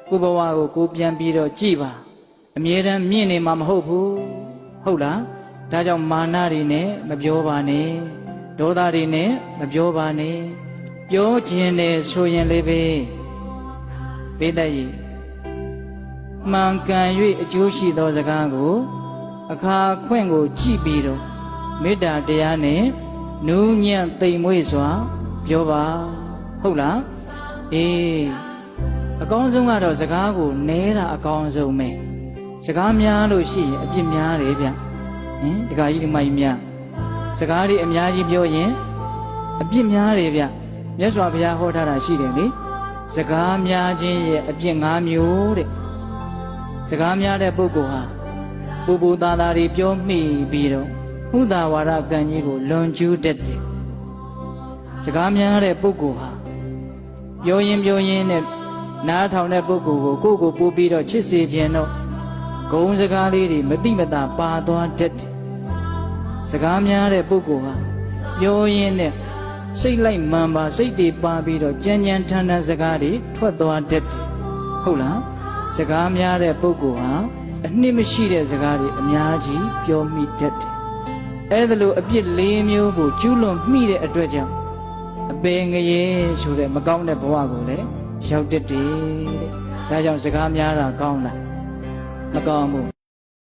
ကိုဘဝကိုကိုပြန်ပြီးတော့ကြည်ပါအမြဲတမ်းမြင့်နေမှာမဟုတ်ဘူးဟုတ်လားဒါကြောင့်မာနတွေနဲ့မပြောပါနဲ့ဒေါသတွေနဲ့မပြောပါနဲ့ပြောခြင်းနဲ့ဆိုရင်လေးပဲပေးတတ်ရည်မှန်ကန်၍အကျိုးရှိသောစကားကိုအခါခွင့်ကိုကြည်ပြီးတော့မေတ္တာတရားနဲ့နူးညံ့သိမ်မွေ့စွာပြောပါဟုတ်လားအေးအကောင်းဆုံးကတော့စကားကိုနဲတာအကောင်းဆုံးပဲစကားများလို့ရှိရင်အပြစ်များတယ်ဗျဒကာကြီးဒီမကြီးများစကားတွေအများကြီးပြောရင်အပြစ်များတယ်ဗျမြတ်စွာဘုရားဟောထားတာရှိတယ်လေစကားများခြင်းရဲ့အပြစ်၅မျိုးတဲ့စကားများတဲ့ပုဂ္ဂိုလ်ဟာပူပူသားသားတွေပြောမိပြီးတော့ဥဒ္ဒါဝါဒကံကြီးကိုလွန်ကျူးတတ်တယ်စကားများတဲ့ပုဂ္ဂိုလ်ဟာပြောရင်းနဲ့နားထောင်တဲ့ပုဂ္ဂိုလ်ကိုကိုပူပြီးတော့ချစ်စေခြင်းတော့ဂုံစကားလေးတွေမတိမတာပါသွားတတ်တယ်စကားများတဲ့ပုဂ္ဂိုလ်ဟာပြောရင်းနဲ့စိတ်လိုက်မှန်ပါစိတ်တွေပါပြီးတော့ကြမ်းကြမ်းထန်ထန်စကားတွေထွက်သွားတတ်တယ်ဟုတ်လားစကားများတဲ့ပုဂ္ဂိုလ်ဟာအနှစ်မရှိတဲ့စကားတွေအများကြီးပြောမိတတ်တယ်အဲ့ဒါလိုအပြစ်၄မျိုးကိုကျူးလွန်မိတဲ့အတွက်ကြောင့်အပေငရေဆိုတဲ့မကောင်းတဲ့ဘဝကိုလည်းရောက်တတ်တယ်တဲ့ဒါကြောင့်စကားများတာကောင်းလားမကောင်းဘူး